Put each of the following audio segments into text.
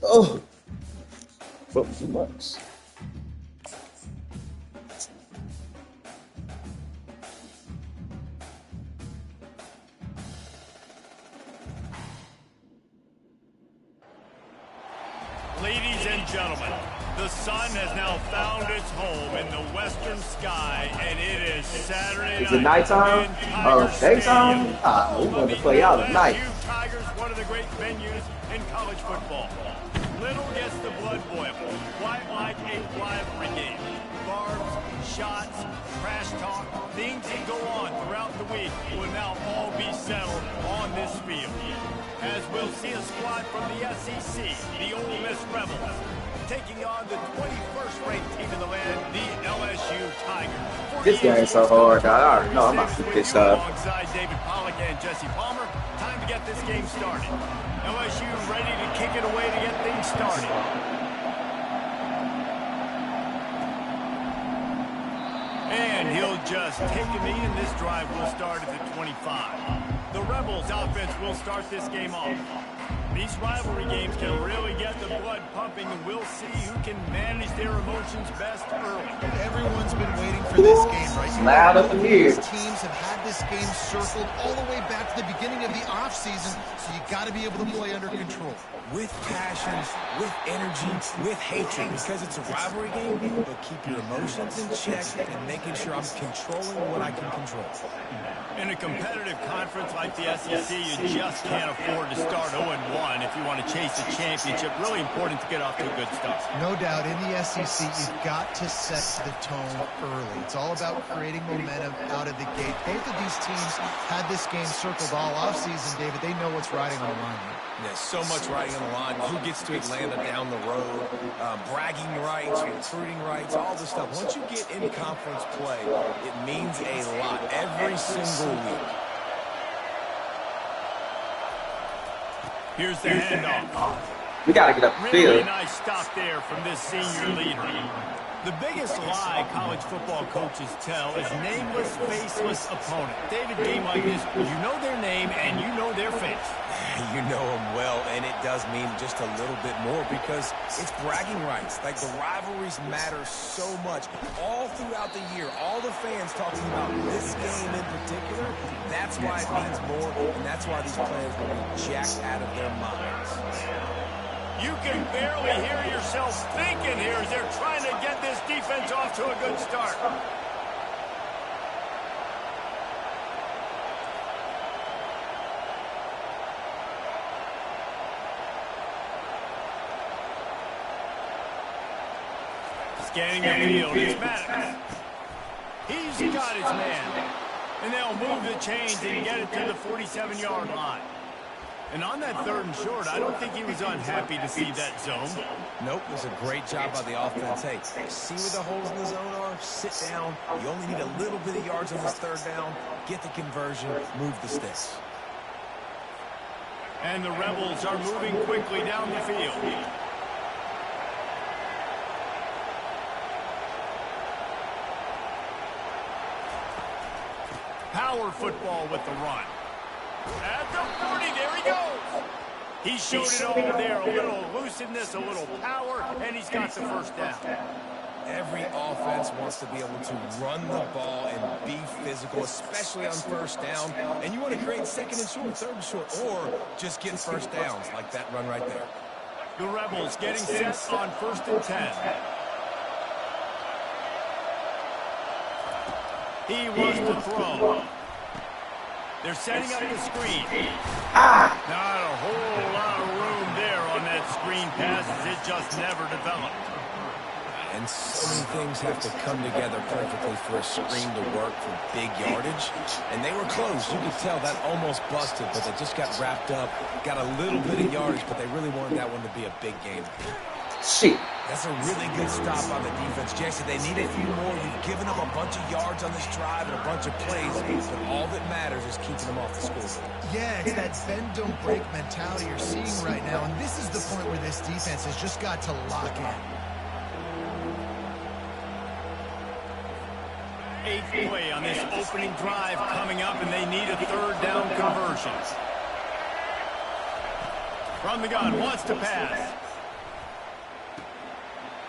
Oh, but too much. Ladies and gentlemen, the sun has now found its home in the western sky, and it is Saturday night. Is it nighttime? Oh, daytime? Ah, we want to play out at night. LSU Tigers, one of the great venues in college football. Little gets the blood boiling, quite like a rivalry game. Barbs, shots, trash talk, things that go on throughout the week will now all be settled on this field. As we'll see a squad from the SEC, the Ole Miss Rebels, taking on the 21st ranked team in the land, the LSU Tigers. This game is so hard, dog. I already know I'm about to get pissed off. Alongside David Pollack and Jesse Palmer, time to get this game started. LSU ready to kick it away to get things started. And he'll just take a knee, and this drive will start at the 25. The Rebels offense will start this game off. These rivalry games can really get the blood pumping, and we'll see who can manage their emotions best early. Everyone's been waiting for this game, right? Loud up in here. These teams have had this game circled all the way back to the beginning of the offseason, so you got to be able to play under control. With passion, with energy, with hatred, because it's a rivalry game, but keep your emotions in check and making sure I'm controlling what I can control. In a competitive conference like the SEC, you just can't afford to start 0-1 if you want to chase a championship. Really important to get off to a good start. No doubt, in the SEC, you've got to set the tone early. It's all about creating momentum out of the gate. Both of these teams had this game circled all offseason, David. They know what's riding on the line here. There's so much riding on the line. Who gets to Atlanta down the road? Bragging rights, recruiting rights, all this stuff. Once you get in conference play, it means a lot every single week. Here's the handoff. We got to get up the Really field. nice stop there from this senior leader. The biggest lie college football coaches tell is nameless, faceless opponent. David, game like this, you know their name and you know their face. You know them well, and it does mean just a little bit more because it's bragging rights. Like, the rivalries matter so much all throughout the year. All the fans talking about this game in particular, that's why it means more, and that's why these players will be jacked out of their minds. You can barely hear yourself thinking here as they're trying to get this defense off to a good start. Scanning the field, it's Maddox. He's got his man. And they'll move the chains and get it to the 47-yard line. And on that 3rd and short, I don't think he was unhappy to see that zone. Nope, it was a great job by the offense. Hey, see where the holes in the zone are? Sit down. You only need a little bit of yards on this 3rd down. Get the conversion, move the sticks. And the Rebels are moving quickly down the field. Power football with the run. At the 40, there he goes. He showed it over there, a little elusiveness, a little power, and he's got the first down. Every offense wants to be able to run the ball and be physical, especially on 1st down. And you want to create 2nd and short, 3rd and short, or just get 1st downs like that run right there. The Rebels getting set on 1st and 10. He wants to throw. They're setting up the screen. Not a whole lot of room there on that screen pass as it just never developed. And so many things have to come together perfectly for a screen to work for big yardage. And they were close. You could tell that almost busted, but they just got wrapped up, got a little bit of yardage, but they really wanted that one to be a big game. Shit. That's a really good stop on the defense. Jason, they need a few more. You've given them a bunch of yards on this drive and a bunch of plays, but all that matters is keeping them off the scoreboard. Yeah, it's that bend-don't-break mentality you're seeing right now, and this is the point where this defense has just got to lock in. 8th play on this opening drive coming up, and they need a 3rd down conversion. From the gun, wants to pass.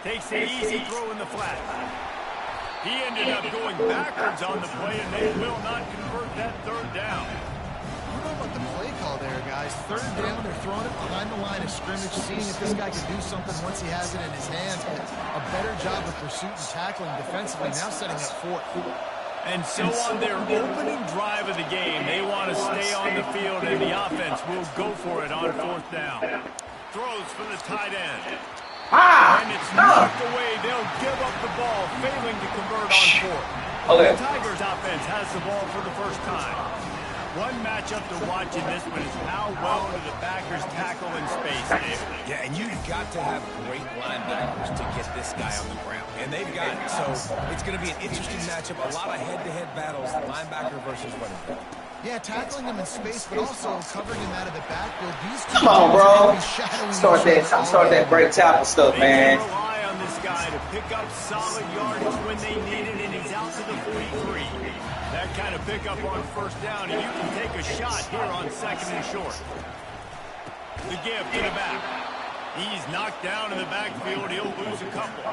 Takes the easy throw in the flat. He ended up going backwards on the play, and they will not convert that third down. I don't know about the play call there, guys. Third down, they're throwing it behind the line of scrimmage, seeing if this guy can do something once he has it in his hands. A better job of pursuit and tackling defensively, now setting up fourth. And so on their opening drive of the game, they want to stay on the field, and the offense will go for it on fourth down. Throws for the tight end. And it's knocked away. They'll give up the ball, failing to convert on fourth. The Tigers offense has the ball for the first time. One matchup to watch in this one is how well do the backers tackle in space, David. Yeah, and you've got to have great linebackers to get this guy on the ground. And they've got it. So it's going to be an interesting matchup. A lot of head-to-head battles, linebacker versus running back. Yeah, tackling him in space, but also covering him out of the backfield. These two Come on, bro. Start that break tackle stuff, man. They can rely on this guy to pick up solid yardage when they need it, and he's out to the 43. That kind of pickup on first down, and you can take a shot here on second and short. The give to the back. He's knocked down in the backfield. He'll lose a couple.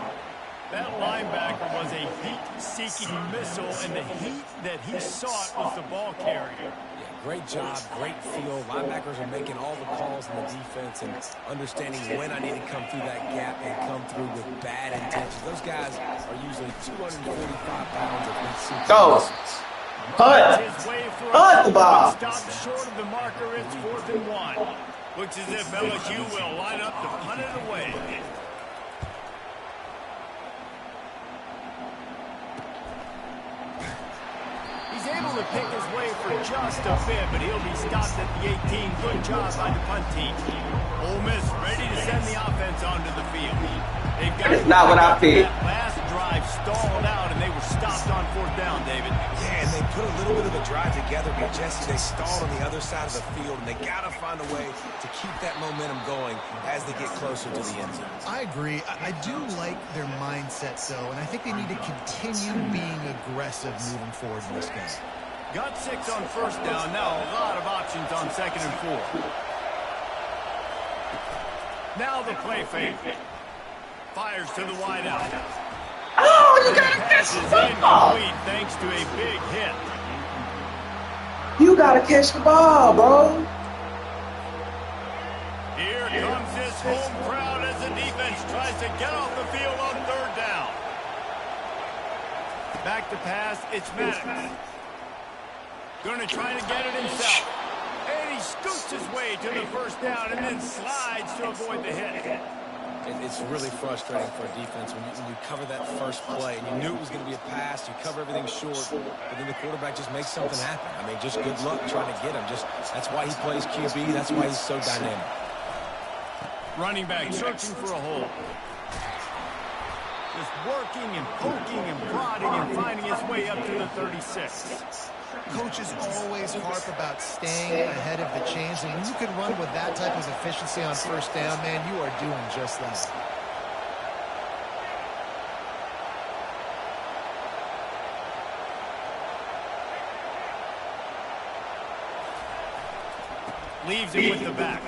That linebacker was a heat-seeking missile, and the heat that he sought was the ball carrier. Yeah, great job, great feel. Linebackers are making all the calls in the defense and understanding when I need to come through that gap and come through with bad intentions. Those guys are usually 245 pounds of heat-seeking missiles. Hunt the ball. Stopped short of the marker. It's 4th and 1. Looks as if LSU will line up to punt it away. He's able to pick his way for just a bit, but he'll be stopped at the 18. Good job by the punt team. Ole Miss ready to send the offense onto the field. They've got It's not what I picked. That last drive stalled out, and they were stopped on fourth down, David. Yeah, and they put a little bit of a drive together, but Jesse, they stalled on the other side of the field, and they got to find a way to keep that momentum going as they get closer to the end zone. I agree. I do like their mindset, though, and I think they need to continue being aggressive moving forward in this game. Got 6 on first down. Now a lot of options on second and 4. Now the play fake. Fires to the wide out. Oh, you gotta catch the ball. Thanks to a big hit. You gotta catch the ball, bro. Here comes this home crowd as the defense tries to get off the field on third down. Back to pass, it's Maddox. Going to try to get it himself. And he scoots his way to the first down and then slides to avoid the hit. It's really frustrating for a defense when you cover that first play and you knew it was going to be a pass, you cover everything short, but then the quarterback just makes something happen. I mean, just good luck trying to get him. That's why he plays QB. That's why he's so dynamic. Running back searching for a hole. Just working and poking and prodding and finding his way up to the 36. Coaches always harp about staying ahead of the chains, and when you can run with that type of efficiency on first down, man, you are doing just that. Leaves it with the back.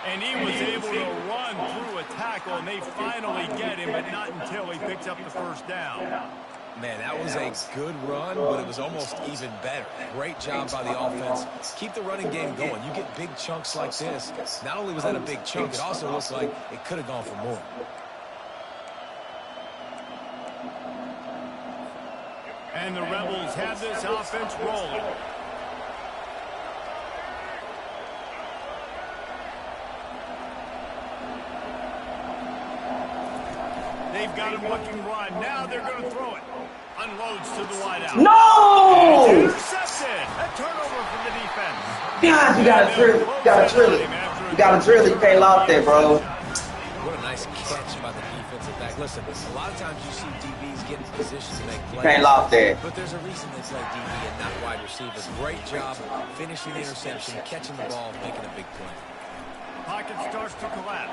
And he was able to run through a tackle, and they finally get him, but not until he picks up the first down. Man, that was a good run, but it was almost even better. Great job by the offense. Keep the running game going. You get big chunks like this. Not only was that a big chunk, it also looks like it could have gone for more. And the Rebels have this offense rolling. They've got him looking run. Now they're going to throw it. Unloads to the wide out. No! It's intercepted. A turnover for the defense. God, you gotta drill it. You gotta drill it. You can't lock that, bro. What a nice catch by the defensive back. Listen, a lot of times you see DBs get in position to make plays. Can't lock that. But there's a reason they play DB and not wide receivers. Great job finishing the interception, catching the ball, making a big play. Pocket starts to collapse.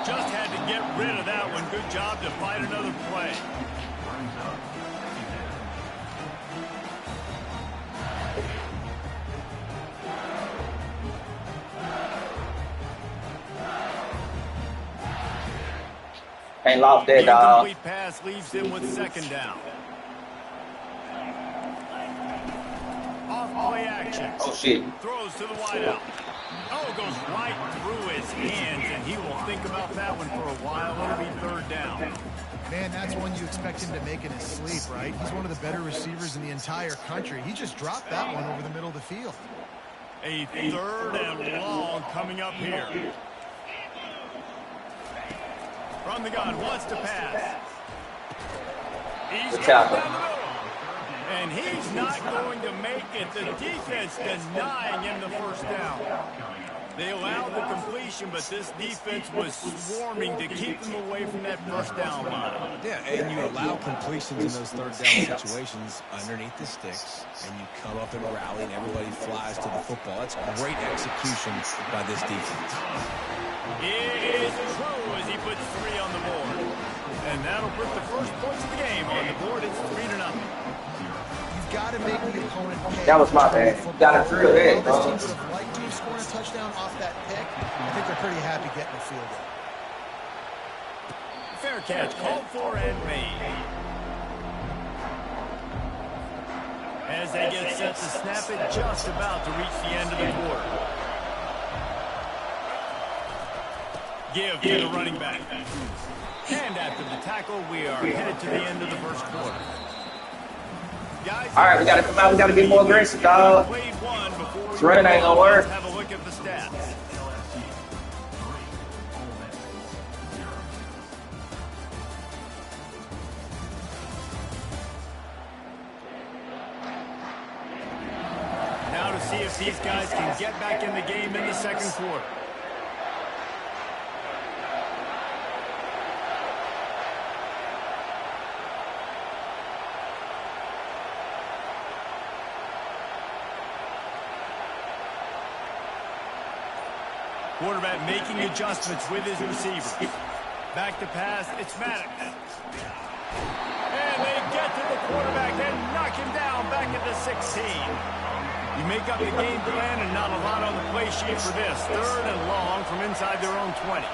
Just had to get rid of that one. Good job to fight another play. Ain't lost that, The dog. incomplete pass leaves him with second down. Off play action. Oh, shit. Throws to the wideout. Oh, goes right through his hands, and he will think about that one for a while. It'll be third down. Man, that's one you expect him to make in his sleep, right? He's one of the better receivers in the entire country. He just dropped that one over the middle of the field. A third and long coming up here. From the gun, wants to pass. He's Good going tackle. down the middle. And he's not going to make it. The defense denying him the first down. They allowed the completion, but this defense was swarming to keep them away from that first down line. Yeah, and you allow completions in those third down situations underneath the sticks, and you come up and rally, and everybody flies to the football. That's great execution by this defense. It is true as he puts 3 on the board. And that'll put the first points of the game on the board. It's 3-0. You've got to make the opponent pay. That was my bad. Got to drill that, This bro. team would have liked to have scored a touchdown off that pick. I think they're pretty happy getting the field goal. Fair catch called for and made. As they get set to snap it, just about to reach the end of the quarter. Give to the running back. And after the tackle, we are headed to the end of the first quarter. Guys, All right, we got to come out. We got to be more aggressive, dog. This running ain't going to work. Have a look at the stats. Now to see if these guys can get back in the game in the second quarter. Quarterback making adjustments with his receivers. Back to pass, it's Maddox. And they get to the quarterback and knock him down back at the 16. You make up the game plan and not a lot on the play sheet for this. Third and long from inside their own 20.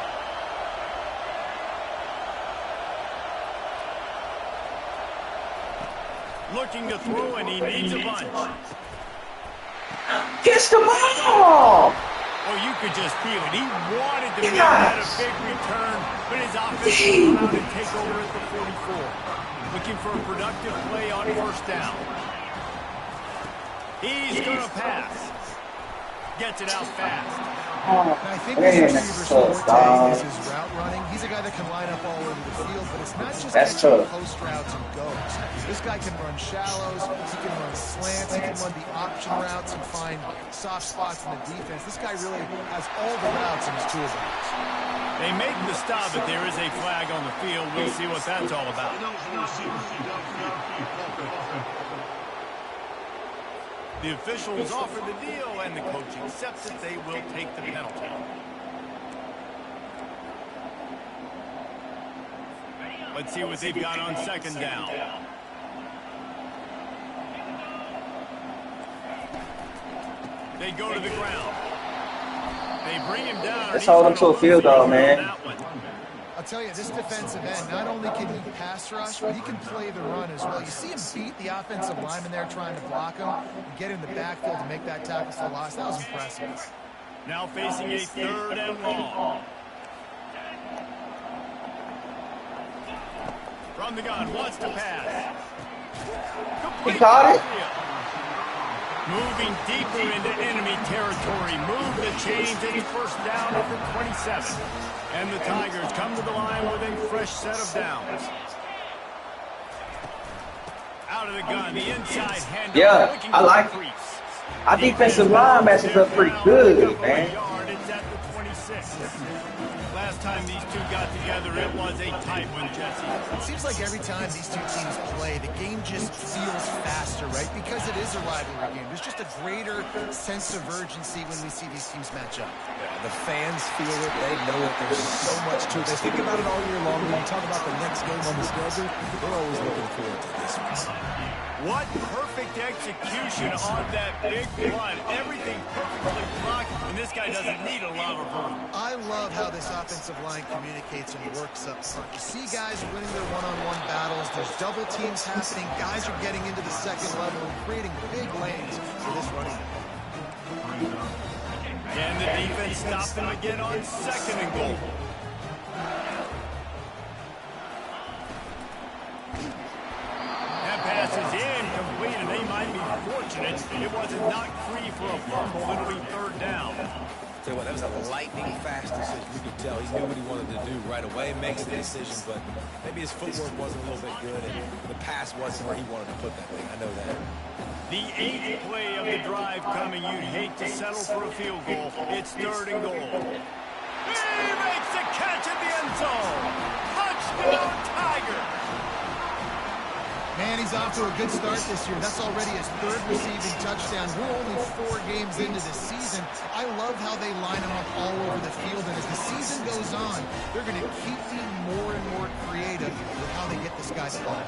Looking to throw, and he needs a bunch. Catch the ball! Oh, you could just feel it. He wanted to make that a big return, but his offense will come out and take over at the 44. Looking for a productive play on first down. He's going to pass. Gets it out fast. And I think this receiver's forte is his route running. He's a guy that can line up all over the field, but it's not just catching post routes and goes. This guy can run shallows, he can run slants, he can run the option routes and find soft spots in the defense. This guy really has all the routes in his toolbox. They make the stop, but there is a flag on the field. We'll see what that's all about. The officials offer the deal, and the coach accepts it. They will take the penalty. Let's see what they've got on second down. They go to the ground. They bring him down. Let's hold him to a field goal, man. I'll tell you, this defensive end, not only can he pass rush, but he can play the run as well. You see him beat the offensive lineman there trying to block him and get in the backfield to make that tackle for loss. That was impressive. Now facing a third and long. From the gun, wants to pass. He caught it. Moving deeper into enemy territory. Move the chains. It's first down at the 27. And the Tigers come to the line with a fresh set of downs. Out of the gun, the inside handoff. Yeah, I like it. Our defensive line matches up pretty good, man. It's at the 26. Last time these two got together, it was a tight one, Jesse. It seems like every time these two teams play, the game just feels faster, right? Because it is a rivalry game. There's just a greater sense of urgency when we see these teams match up. Yeah, the fans feel it. They know it. There's so much to it. They think about it all year long. When you talk about the next game on the schedule, they're always looking forward to this one. What perfect execution on that big run. Everything perfectly blocked. And this guy doesn't need a lot of room. I love how this offensive line communicates and works up front. You see guys winning their one-on-one battles. There's double teams happening. Guys are getting into the second level and creating big lanes for this running back. And the defense stopped him again on 2nd and goal. That pass is incomplete, and they might be fortunate it wasn't knocked free for a fumble. It'll be 3rd down. Tell you what, that was a lightning fast decision. You could tell he knew what he wanted to do right away, makes the decision, but maybe his footwork wasn't a little bit good, and the pass wasn't where he wanted to put that thing. I know that. The 8th play of the drive coming. You'd hate to settle for a field goal. It's 3rd and goal. He makes the catch in the end zone. Touchdown, Tiger. Man, he's off to a good start this year. That's already his 3rd receiving touchdown. We're only 4 games into the season. I love how they line him up all over the field. And as the season goes on, they're going to keep being more and more creative with how they get this guy the ball.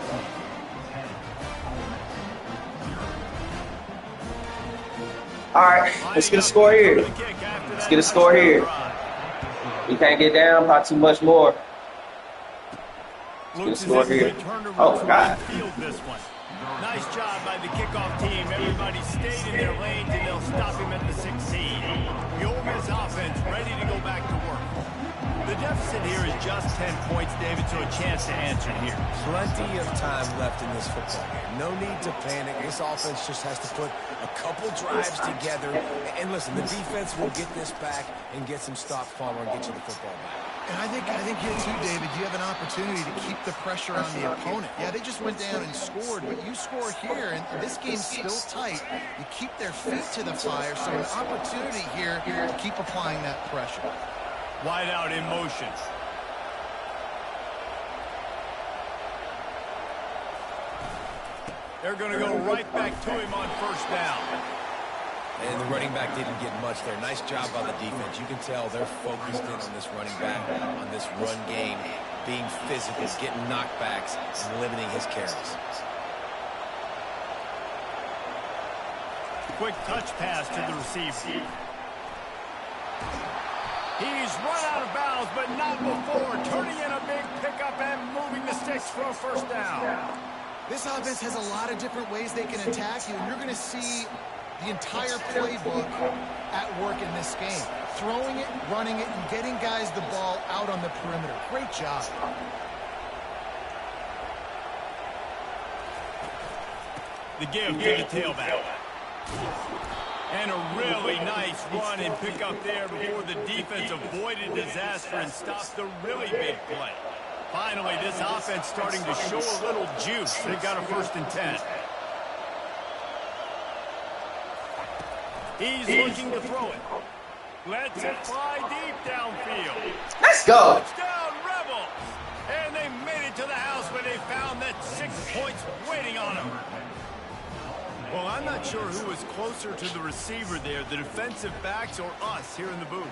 All right, let's get a score here. Let's get a score here. You can't get down by too much more. Let's get a score here. Oh, God. Nice job by the kickoff team. Everybody stayed in their lanes, and they'll stop him at the 16. The Ole Miss offense ready to go back to work. The deficit here is just 10 points, David, so a chance to answer here. Plenty of time left in this football game. No need to panic. This offense just has to put a couple drives together. And listen, the defense will get this back and get some stops, Palmer, and get you the football back. And I think here too, David, you have an opportunity to keep the pressure on the opponent. Yeah, they just went down and scored, but you score here, and this game's still tight. You keep their feet to the fire, so an opportunity here to keep applying that pressure. Wide out in motion. They're going to go right back to him on 1st down. And the running back didn't get much there. Nice job by the defense. You can tell they're focused in on this running back, on this run game, being physical, getting knockbacks, and limiting his carries. Quick touch pass to the receiver. He's run out of bounds, but not before turning in a big pickup and moving the sticks for a 1st down. This offense has a lot of different ways they can attack you, and you're going to see the entire playbook at work in this game. Throwing it, running it, and getting guys the ball out on the perimeter. Great job. The give to the tailback. And a really nice run and pick up there before the defense avoided disaster and stopped the really big play. Finally, this offense starting to show a little juice. They've got a 1st and 10. He's looking to throw it. Lets it fly deep downfield. Let's go. Touchdown, Rebels. And they made it to the house where they found that 6 points waiting on them. Well, I'm not sure who was closer to the receiver there, the defensive backs or us here in the booth.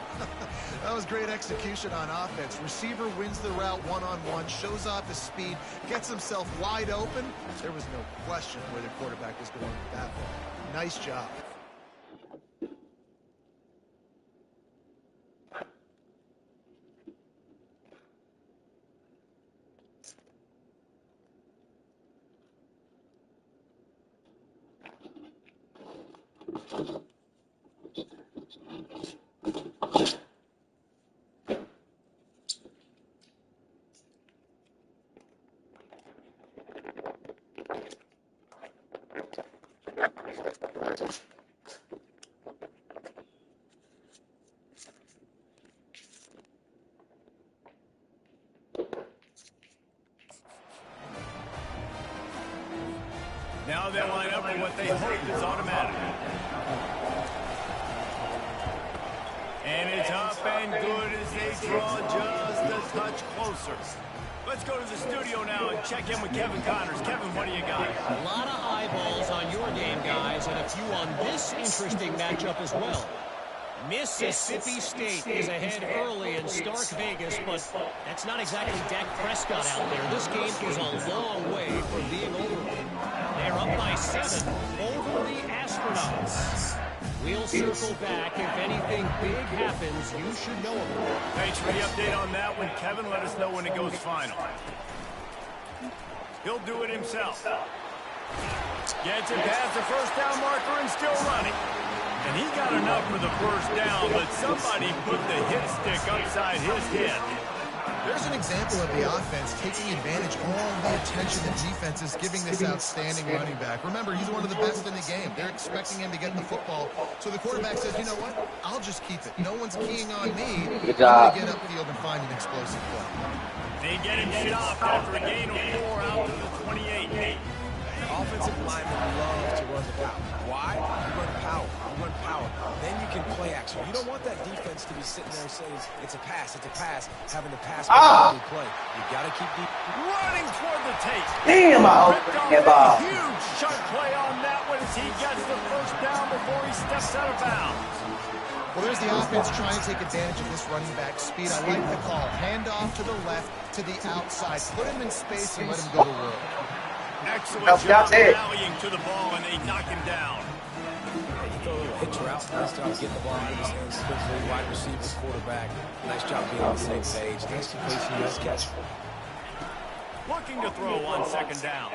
That was great execution on offense. Receiver wins the route one-on-one, shows off his speed, gets himself wide open. There was no question where the quarterback was going with that ball. Nice job. Now they line up for what they hope is automatic. And it's up and good as they draw just a touch closer. Let's go to the studio now and check in with Kevin Connors. Kevin, what do you got? A lot of eyeballs on your game, guys, and a few on this interesting matchup as well. Mississippi State is ahead early in Stark Vegas, but that's not exactly Dak Prescott out there. This game is a long way from being over. They're up by 7 over the Astronauts. We'll circle back. If anything big happens, you should know about it. Thanks for the update on that one, Kevin. Let us know when it goes final. He'll do it himself. Gets it past the first down marker and still running. And he got enough for the first down, but somebody put the hit stick upside his head. There's an example of the offense taking advantage of all the attention the defense is giving this outstanding running back. Remember, he's one of the best in the game. They're expecting him to get the football. So the quarterback says, you know what? I'll just keep it. No one's keying on me. Good job. I'm going to get upfield and find an explosive play. They get him stopped after a gain of 4 out to the 28. Offensive linemen love to run the power. Why? You run power. You run power. Then you can play action. You don't want that defense to be sitting there saying it's a pass, having to pass play. You got to keep deep. Running toward the tape. Damn, I hope that ball. Huge sharp play on that one as he gets the first down before he steps out of bounds. Well, there's the offense trying to take advantage of this running back speed. I like the call. Hand off to the left, to the outside. Put him in space and let him go to work. Excellent job rallying to the ball, and they knock him down. You throw a little hitch route. Nice job getting the ball in his hands quickly. Wide receiver, quarterback. Nice job being on the same page. Nice completion, nice catch. Looking to throw on second down.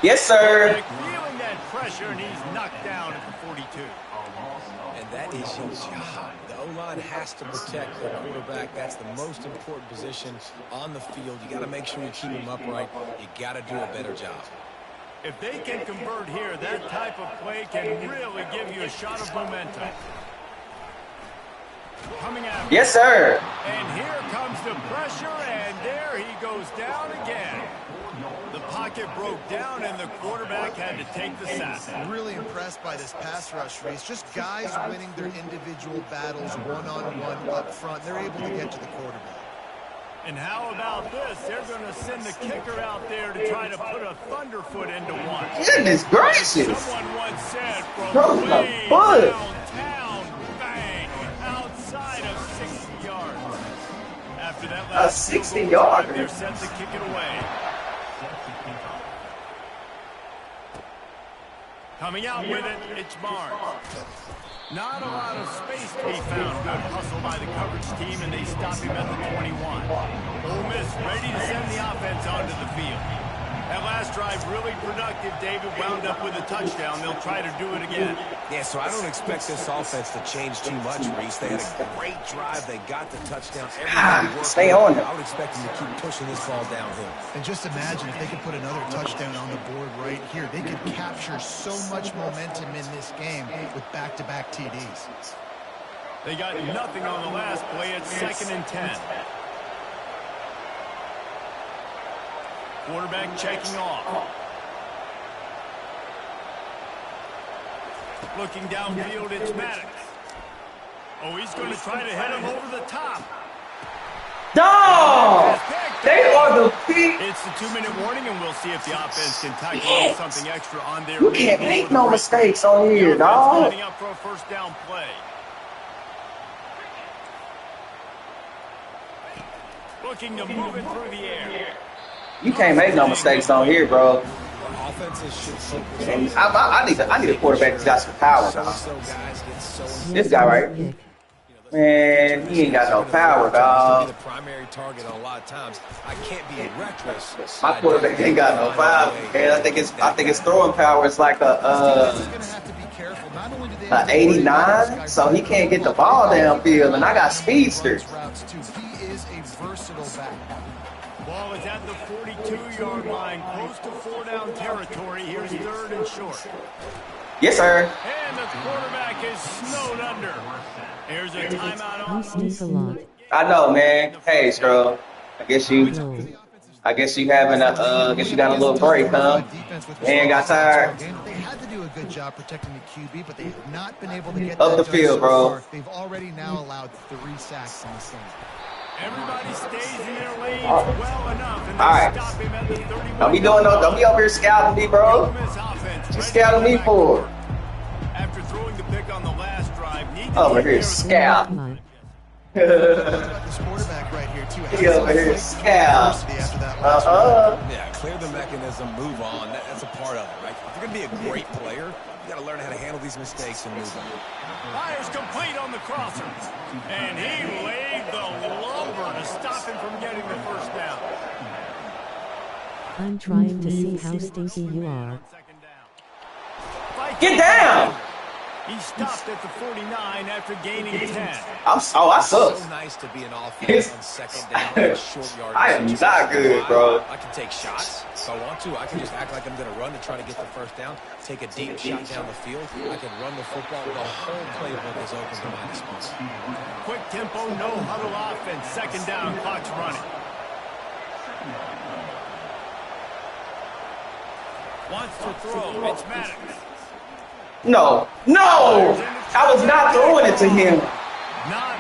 Yes, sir. Feeling that pressure, and he's knocked down at the 42. And that is your job. The O-line has to protect the quarterback. That's the most important position on the field. You got to make sure you keep him upright. You got to do a better job. If they can convert here, that type of play can really give you a shot of momentum. Coming out. Yes, sir. And here comes the pressure, and there he goes down again. The pocket broke down, and the quarterback had to take the sack. Really impressed by this pass rush, Reese. Just guys winning their individual battles one-on-one up front. They're able to get to the quarterback. And how about this? They're going to send the kicker out there to try to put a thunderfoot into one. Goodness gracious. Someone once said from Throw the way foot. downtown, bang, outside of 60 yards. After that A last 60-yarder. they're set to kick it away. Coming out with it, it's Barnes. Not a lot of space to be found. Good hustle by the coverage team, and they stop him at the 21. Ole Miss ready to send the offense onto the field. That last drive really productive. David wound up with a touchdown. They'll try to do it again. Yeah, so I don't expect this offense to change too much, Reese. They had a great drive. They got the touchdown. Stay on them. I would expect them to keep pushing this ball downhill. And just imagine if they could put another touchdown on the board right here. They could capture so much momentum in this game with back-to-back TDs. They got nothing on the last play. It's 2nd and 10. Quarterback checking off. Looking downfield, it's Maddox. Oh, he's going to try to hit him over the top. Dog! They are the peak. It's the 2-minute warning, and we'll see if the offense can tack on something extra on their. You can't make no mistakes on here, dog. Lining up for a first down play. Looking to move it through the air. You can't make no mistakes on here, bro. Offenses should focus And I need a quarterback that's got some power, dog. This guy right. Man, he ain't got no power, dog. The primary target on a lot of times. I can't be reckless. My quarterback ain't got no power. Man, I think his throwing power is like a 89, so he can't get the ball downfield, and I got speedsters. He is a versatile back. Ball is at the 42-yard line, close to 4-down territory. Here's 3rd and short. Yes, sir. And the quarterback is snowed under. Here's a timeout on. I know, man. Hey, Scrub. I guess you having I guess you got a little break, huh? Man got tired. They had to do a good job protecting the QB, but they have not been able to get Up the that field, done so bro. far. They've already now allowed 3 sacks in this game. Everybody stays in their lanes well enough, and they All right. stop him at the 31. Don't be over here scouting me, bro. You scouting me for? After throwing the pick on the last drive, Over here scout. This quarterback right here, too. He over here scout. After that last run. Yeah, clear the mechanism, move on. That's a part of it, right? If you're going to be a great player, you got to learn how to handle these mistakes and move on. Fires complete on the crosser. And he laid the lumber to stop him from getting the first down. I'm trying to see how stinky you are. Get down! He stopped at the 49 after gaining 10. I suck. So nice to be an offense on second down, short yardage. I am not good, bro. I can take shots if I want to. I can just act like I'm going to run to try to get the first down, take a deep shot down the field. I can run the football. The whole playbook is open to my disposal. Quick tempo, no huddle offense. Second down, clock's running. Wants to throw. It's Maddox. No. I was not throwing it to him.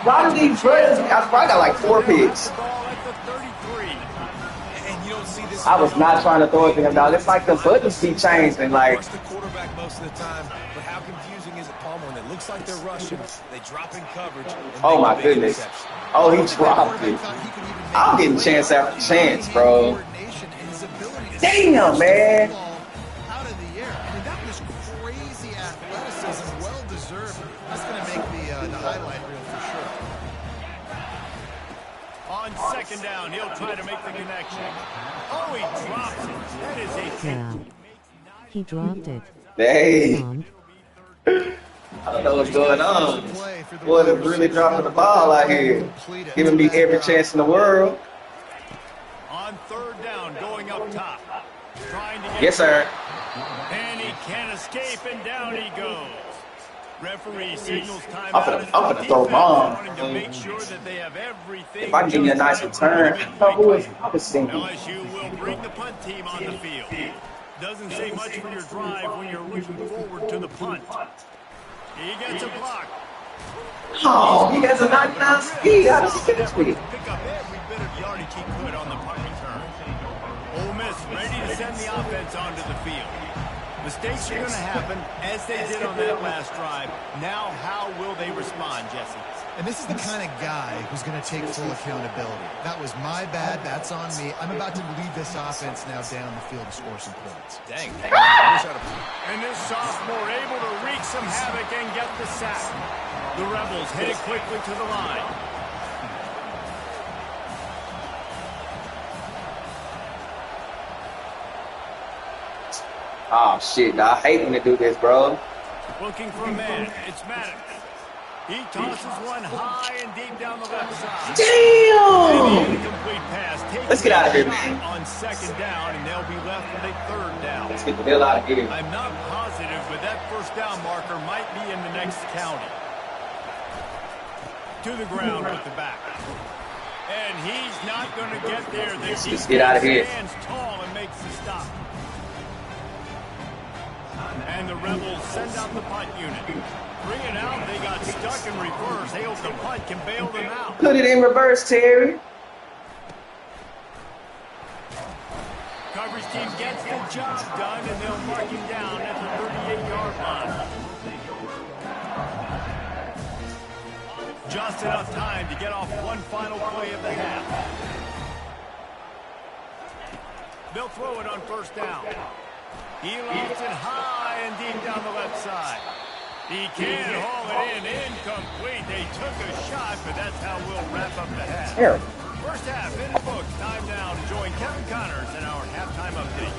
Why did he press? I got like 4 picks. And you don't see this. I was not trying to throw it to him, dog. It's like the buttons be changed and like. Rush the quarterback most of the time, but how confusing is it, Palmer? When it looks like they're rushing, they drop in coverage. And Oh my goodness. Oh, he dropped it. I'm getting chance after chance, bro. Damn, man. Out of the air. I mean, that was crazy athleticism, well deserved. That's going to make the highlight reel for sure. On second down, he'll try to make the connection. Oh, he drops it. That is a Yeah. He dropped it. Hey. I don't know what's going on. Boy, they're really dropping the ball out here. Giving me every chance in the world. on third down, going up top. Trying to get Yes, sir. And he can't escape, and down he goes. Referee signals timeout. I'm gonna throw bomb. To make sure that they have everything. If I can give you a nice return, I was thinking. LSU will bring the punt team on the field. Doesn't say much for your drive when you're moving forward to the punt. He gets a block. Oh, he has a 99 speed out of 6 speed. Pick up every bit of yardage he could on the punt return. Ole Miss ready to send the offense onto the field. Mistakes are going to happen, as they did on that last drive. Now, how will they respond, Jesse? And this is the kind of guy who's going to take full accountability. That was my bad. That's on me. I'm about to lead this offense now down the field to score some points. Dang. And this sophomore able to wreak some havoc and get the sack. The Rebels headed quickly to the line. Oh, shit. I hate when they do this, bro. Looking for a man. It's Maddox. He tosses one high and deep down the left side. Damn! Incomplete pass. Let's get out of here, man. On second down, and they'll be left with a third down. Let's get the hell out of here. I'm not positive, but that first down marker might be in the next county. To the ground with the back. And he's not going to get there. Let's just get out of here. Stands tall and makes the stop. And the Rebels send out the punt unit. Bring it out. They got stuck in reverse. They hope the punt can bail them out. Put it in reverse, Terry. Coverage team gets the job done, and they'll mark him down at the 38-yard line. Just enough time to get off one final play of the half. They'll throw it on first down. He lofts it high and deep down the left side. He can't haul it in. Incomplete. They took a shot, but that's how we'll wrap up the half. Terrible. First half in the books. Time now to join Kevin Connors in our halftime update.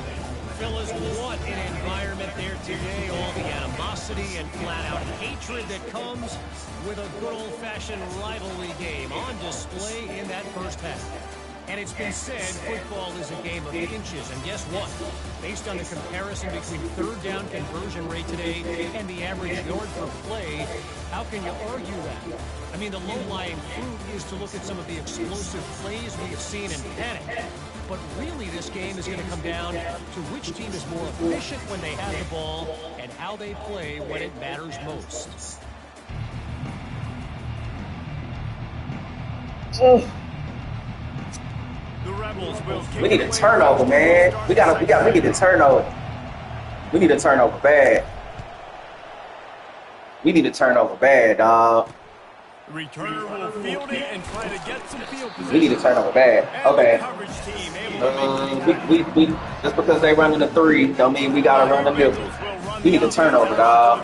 Phyllis, what an environment there today. All the animosity and flat-out hatred that comes with a good old-fashioned rivalry game on display in that first half. And it's been said football is a game of inches. And guess what? Based on the comparison between third down conversion rate today and the average yard per play, how can you argue that? I mean, the low-lying fruit is to look at some of the explosive plays we have seen in panic. But really, this game is going to come down to which team is more efficient when they have the ball and how they play when it matters most. Oh. The Rebels will We need a turnover, man. We need a turnover. We need a turnover bad. We need a turnover bad, dog. Returner will field it and try to get some field position. We need to turn over bad. And Okay. the coverage team able to make the We just because they running the 3 don't mean we gotta run the middle. We need a turnover, dog.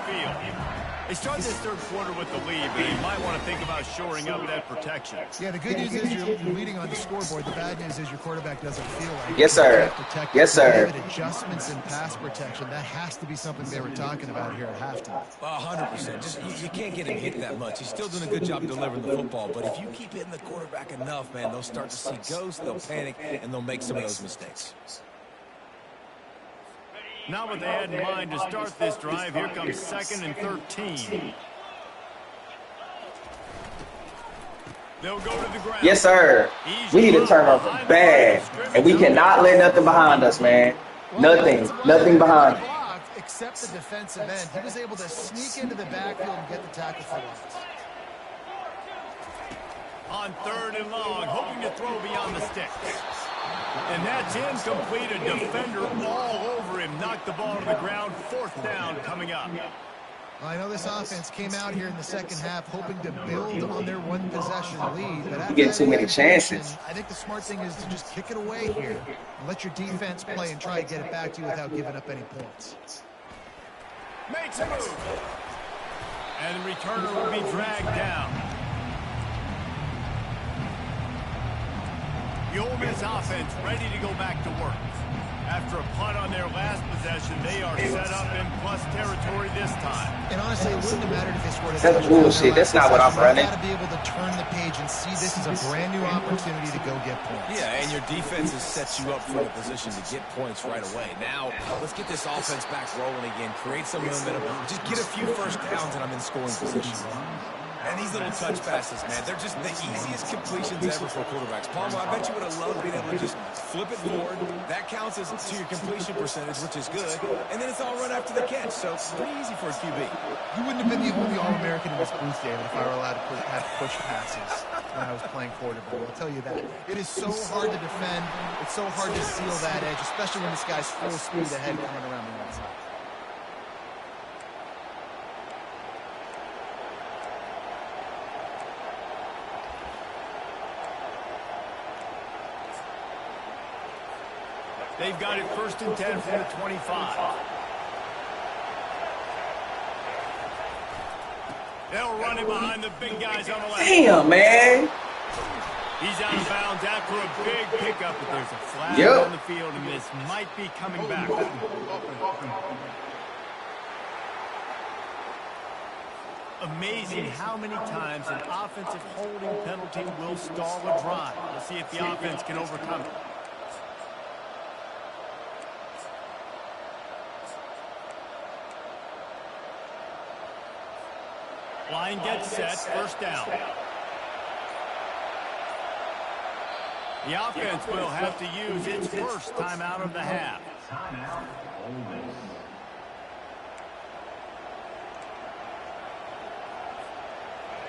They start this third quarter with the lead, but they might want to think about shoring up that protection. Yeah, the good news is you're leading on the scoreboard. The bad news is your quarterback doesn't feel like it. Yes, sir. Yes, sir. Adjustments in pass protection. That has to be something they were talking about here at halftime. 100%. Just you can't get him hit that much. He's still doing a good job delivering the football, but if you keep hitting the quarterback enough, man, they'll start to see ghosts, they'll panic, and they'll make some of those mistakes. Not what they had in mind to start this drive. Here comes 2nd and 13. They'll go to the ground. Yes, sir. We need a turnover bad. And we cannot let nothing behind us, man. Nothing behind us. Except the defensive end. He was able to sneak into the backfield and get the tackle for loss. On 3rd and long, hoping to throw beyond the sticks. And that's incomplete. A defender all over him. Knocked the ball to the ground. 4th down coming up. I know this offense came out here in the second half hoping to build on their one-possession lead. But after You get too many chances. I think the smart thing is to just kick it away here. And let your defense play and try to get it back to you without giving up any points. Makes a move. And the returner will be dragged down. The Ole Miss offense ready to go back to work. After a punt on their last possession, they are set up in plus territory this time. And honestly, it wouldn't have mattered if they scored a That's bullshit. That's not what I'm running. You've got to be able to turn the page and see this is a brand new opportunity to go get points. Yeah, and your defense has set you up for the position to get points right away. Now, let's get this offense back rolling again, create some momentum, just get a few first downs, and I'm in scoring position. And these little touch passes, man, they're just the easiest completions ever for quarterbacks. Palmer, I bet you would have loved being able to just flip it forward. That counts as to your completion percentage, which is good. And then it's all run after the catch, so it's pretty easy for a QB. You wouldn't have been the only All-American in this booth, David, if I were allowed to have push passes when I was playing quarterback. I'll tell you that. It is so hard to defend. It's so hard to seal that edge, especially when this guy's full speed ahead coming around the outside. They've got it 1st and 10 from the 25. They'll run it behind the big guys on the left. Damn, man. He's out of bounds after a big pickup, but there's a flag on the field, and this might be coming back. Amazing how many times an offensive holding penalty will stall a drive. We'll see if the offense can overcome it. Line gets set, 1st down. The offense will have to use its first timeout of the half.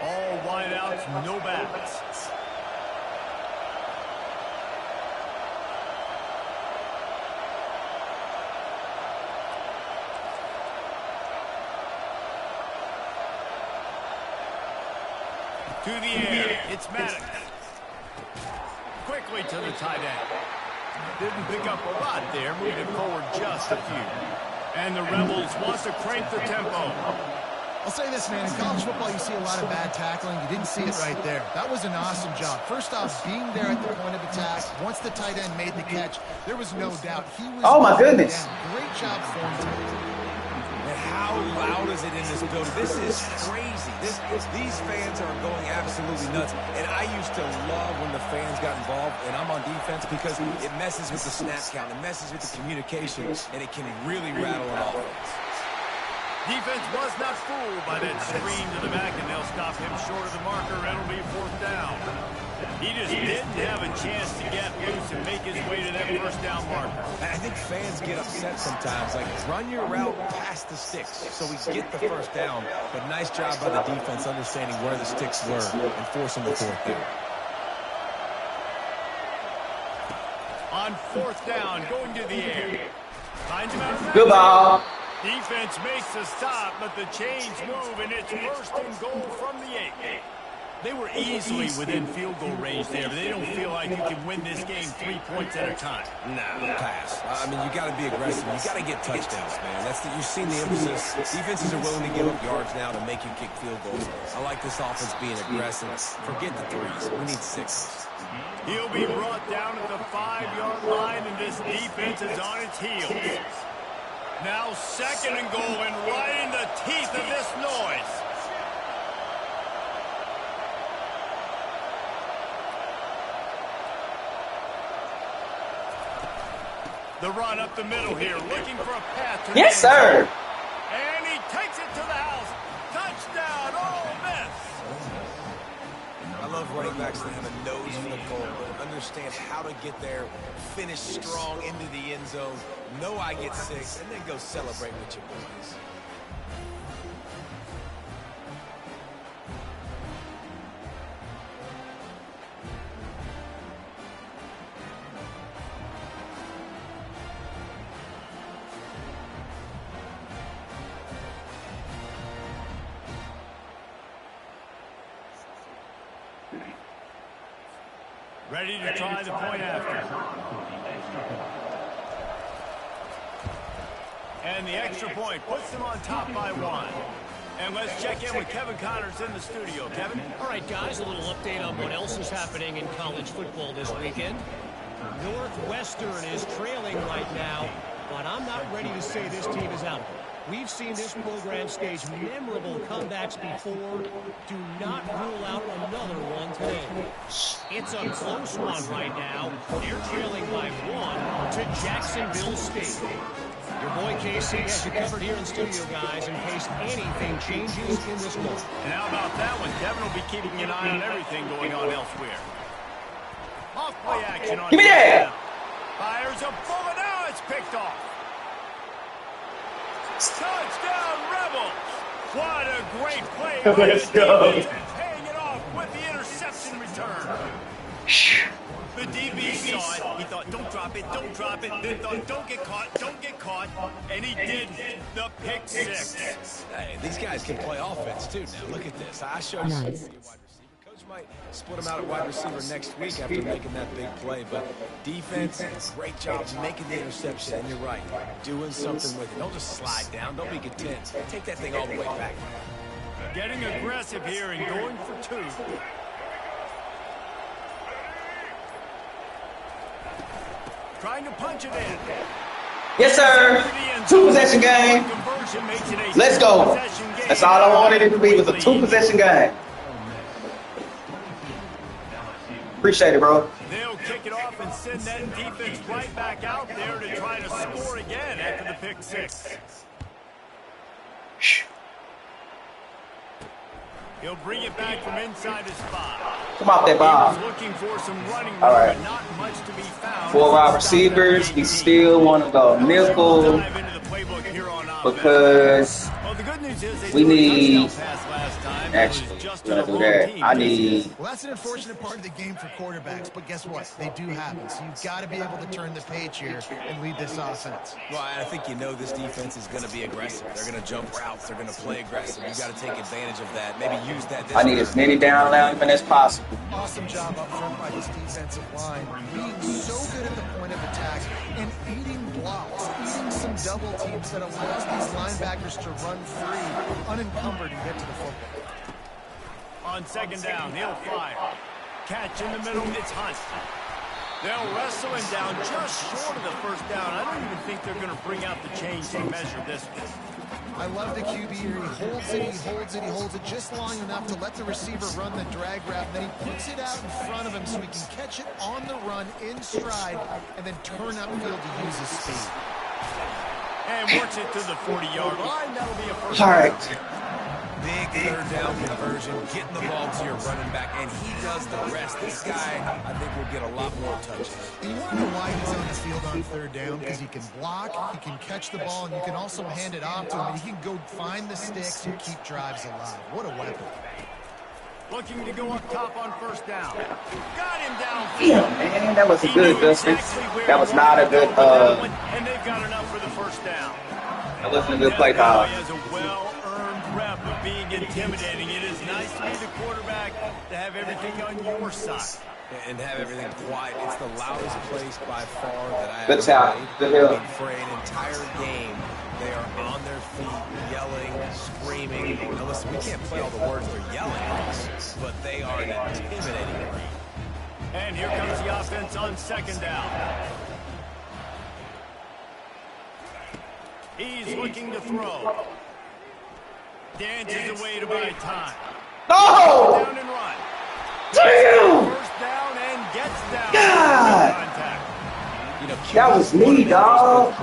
All wideouts, no backs. To the air, it's Maddox. Quickly to the tight end. Didn't pick up a lot there, moving forward just a few. And the Rebels want to crank the tempo. I'll say this, man. In college football, you see a lot of bad tackling. You didn't see it right there. That was an awesome job. First off, being there at the point of attack. Once the tight end made the catch, there was no doubt he was. Oh, my goodness. Down. Great job for him. And how loud is it in this building? This is crazy. These fans are going absolutely nuts. And I used to love when the fans got involved, and I'm on defense, because it messes with the snap count, it messes with the communication, and it can really rattle an offense. Defense was not fooled by that screen to the back, and they'll stop him short of the marker. It'll be 4th down. He just didn't have a chance to get loose and make his way to that 1st down marker. I think fans get upset sometimes. Like, run your route past the sticks so we get the 1st down. But nice job by the defense understanding where the sticks were and forcing the 4th down. On 4th down, going to the air. Finds him out. Good ball. Defense makes a stop, but the chains move, and it's 1st and goal from the 8. They were easily within field goal range there, but they don't feel like you can win this game 3 points at a time. Nah, pass. I mean, you got to be aggressive. You got to get touchdowns, man. You've seen the emphasis. Defenses are willing to give up yards now to make you kick field goals. I like this offense being aggressive. Forget the threes. We need sixes. He'll be brought down at the 5-yard line, and this defense is on its heels. Now 2nd and goal, and right in the teeth of this noise. The run up the middle here, looking for a path to Yes, sir. And he takes it to the house. Touchdown, Ole Miss. I love running backs that have a nose for the goal, but understand how to get there, finish strong into the end zone, know I get 6, and then go celebrate with your boys. Ready to try the point after. And the extra point puts them on top by 1. And let's check in with Kevin Connors in the studio. Kevin? All right, guys, a little update on what else is happening in college football this weekend. Northwestern is trailing right now, but I'm not ready to say this team is out. We've seen this program stage memorable comebacks before. Do not rule out another one today. It's a close one right now. They're trailing by 1 to Jacksonville State. Your boy Casey has you covered here in studio, guys, in case anything changes in this one. And how about that one? Kevin will be keeping an eye on everything going on elsewhere. Off play action on. Give me that. Fires a bullet. Now it's picked off. Touchdown, Rebels! What a great play by Let's the go. defense, paying it off with the interception return. The DB saw it. He thought, don't drop it, don't drop it. Then thought, don't get caught. And he did the pick 6. Hey, these guys can play offense, too. Now, look at this. I showed you Nice. wide receiver. Coach might split them out at wide receiver next week after making that big play. But defense, great job making the interception. And you're right, doing something with it. Don't just slide down. Don't be content. Take that thing all the way back. Getting aggressive here and going for 2. Trying to punch it in. Yes, sir. 2-possession game. Conversion makes it a Let's go. possession game. That's all I wanted it to be was a 2-possession game. Appreciate it, bro. They'll kick it off and send that defense right back out there to try to score again after the pick 6. He'll bring it back from inside his spot. Come off that He ball. was looking for some running room, All right. but not much to be found. 4 wide receivers. We still want to go nickel Dive into the playbook here on offense. because Well, the good news is they we threw a need. touchdown pass last time. It Actually, was just we're to gonna the do wrong that. team. I need. Well, that's an unfortunate part of the game for quarterbacks, but guess what? They do happen. So you've got to be able to turn the page here and lead this offense. Well, I think you know this defense is going to be aggressive. They're going to jump routes. They're going to play aggressive. You got to take advantage of that. Maybe use that. I need as many down linemen as possible. Awesome job up front by this defensive line, being so good at the point of attack and eating blocks, eating some double teams that allows these linebackers to run free, unencumbered, and get to the football. On 2nd down, he'll fire. Catch in the middle, it's Hunt. They'll wrestle him down just short of the 1st down. I don't even think they're going to bring out the chains to measure this one. I love the QB here. He holds it just long enough to let the receiver run the drag route, and then he puts it out in front of him so he can catch it on the run in stride and then turn upfield to use his speed. And works it to the 40-yard line. That'll be a first. All right. Big 3rd down conversion, getting the ball to your running back, and he does the rest. This guy, I think, will get a lot more touches. And you want to know why he's on the field on 3rd down? Because he can block, he can catch the ball, and you can also hand it off to him, and he can go find the sticks and keep drives alive. What a weapon. Looking to go up top on 1st down. Got him Damn, downfield. man, that was a He good knew Justin. exactly where That was he not a wanted to good. go with that one, and they've got enough for the 1st down. That wasn't a good play That call. guy has a well-earned rep of being intimidating. It is nice to be the quarterback to have everything on your side. And have everything quiet. It's the loudest place by far that I have Good tap. Good played. I hill. mean, for an entire game, they are on their feet, yelling, screaming. Now listen, we can't play all the words they're yelling at us, but they are an intimidating crowd. And here comes the offense on second down. He's looking to throw. Dances away to buy time. No! Down and run. Damn! First down and gets down. God! Contact. You know, That was me, dog.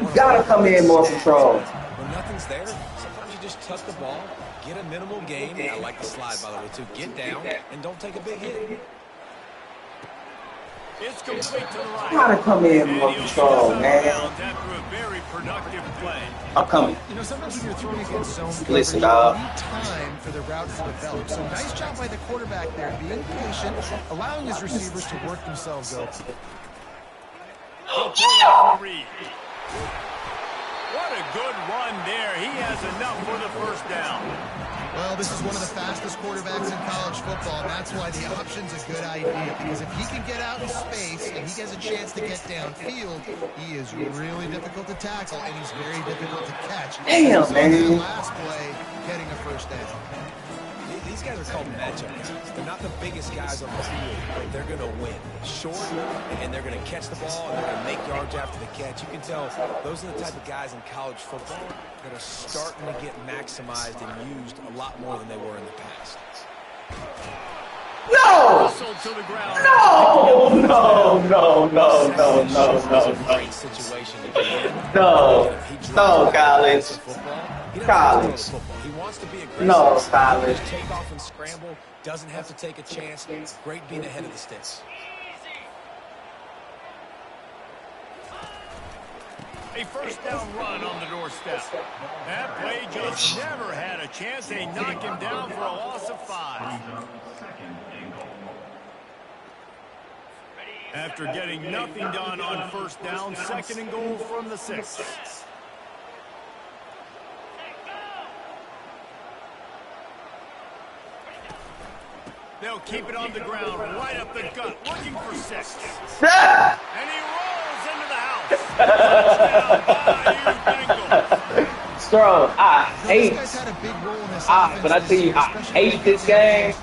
You gotta come in more control. When nothing's there, sometimes you just tuck the ball, get a minimal gain. I like the slide, by the way, too. Get down and don't take a big hit. It's complete to the right. You gotta come in more control, man. After a very productive play. I'm coming. You know, sometimes when you're throwing against zone coverage, Listen, you dog. need time for the route to develop. So nice job by the quarterback there, being patient, allowing his receivers to work themselves open. Reed. What a good run there. He has enough for the first down. Well, this is one of the fastest quarterbacks in college football, and that's why the option's a good idea, because if he can get out in space and he has a chance to get downfield, he is really difficult to tackle, and he's very difficult to catch. Damn, man. Last play, getting a first down. These guys are called matchup guys. They're not the biggest guys on the field, but they're going to win. Short, and they're going to catch the ball, and they're going to make yards after the catch. You can tell those are the type of guys in college football that are starting to get maximized and used a lot more than they were in the past. No! To the ground. No! No! No! No! No! No! No! Great situation to be in. No! No, college. College. He wants to be aggressive. No, college. Take off and scramble. Doesn't have to take a chance. Great being ahead of the sticks. A first down run on the doorstep. That play just never had a chance. They knock him down for a loss of 5. After getting nothing done on first down, second and goal from the 6. They'll keep it on the ground, right up the gut, looking for 6. And he rolls into the house. Touchdown, Bengals. Stroh, I hate. But I tell you, I hate this game.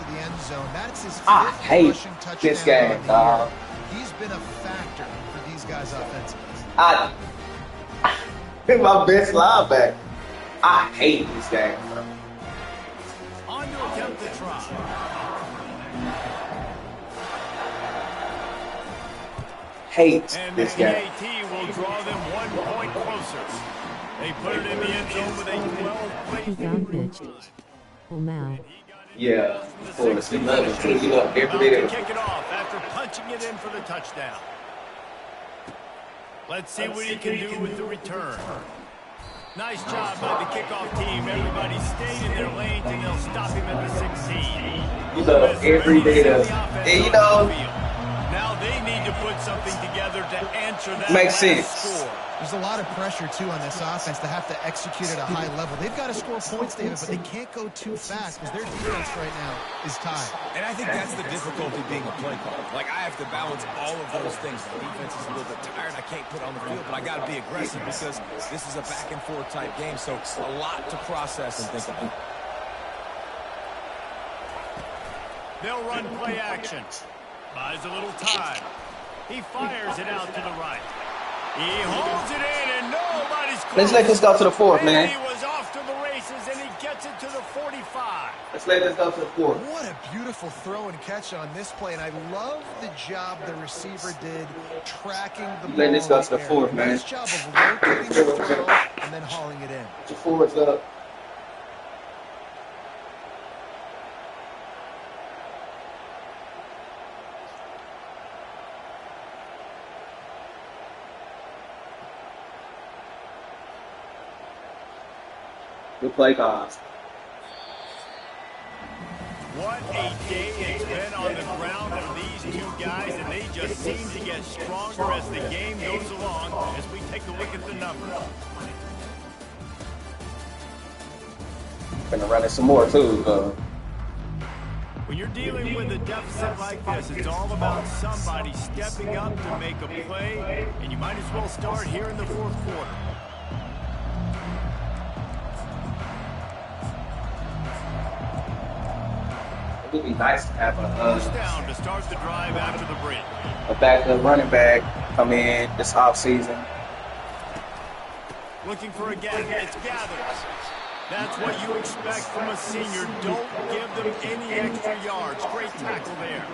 I hate this game, dog. He's been a factor for these guys offensively. My best linebacker. I hate this game, bro. On to attempt the try. Hate And this the game. PAT will draw them 1 point closer. They put it in the end zone with a 12-play He got pitched. Oh, now. Yeah, of course. He loves it too. He loves every About bit to of it. kick it off after punching it in for the touchdown. Let's see what he can do with the return. Nice job by the kickoff team. Everybody stayed in their lanes, and they'll stop him at the 16. He loves every bit of it. And you know, now they need to put something together to answer that makes sense. score. There's a lot of pressure, too, on this offense to have to execute at a high level. They've got to score points, David, but they can't go too fast because their defense right now is tied. And I think that's the difficulty being a play caller. Like, I have to balance all of those things. The defense is a little bit tired. I can't put on the field, but I got to be aggressive because this is a back-and-forth type game, so a lot to process and think about. They'll run play action. Buys a little time. He fires it out to the right. He holds it in, and nobody's close. Let's let this go to the 4th, man. He was off to the races, and he gets it to the 45. Let's let this go to the 4th. What a beautiful throw and catch on this play, and I love the job the receiver did tracking the ball. Let this go to the in the 4th, air. man. Nice job of locating the throw and then hauling it in. The 4's up. Good play, guys. What a day it's been on the ground for these two guys, and they just seem to get stronger as the game goes along as we take a look at the numbers. Gonna run it some more, too. When you're dealing with a deficit like this, it's all about somebody stepping up to make a play, and you might as well start here in the fourth quarter. It would be nice to have First down to start the drive after the break. a backup running back come in this offseason. Looking for a gap. It's Gathers. That's what you expect from a senior. Don't give them any extra yards. Great tackle there.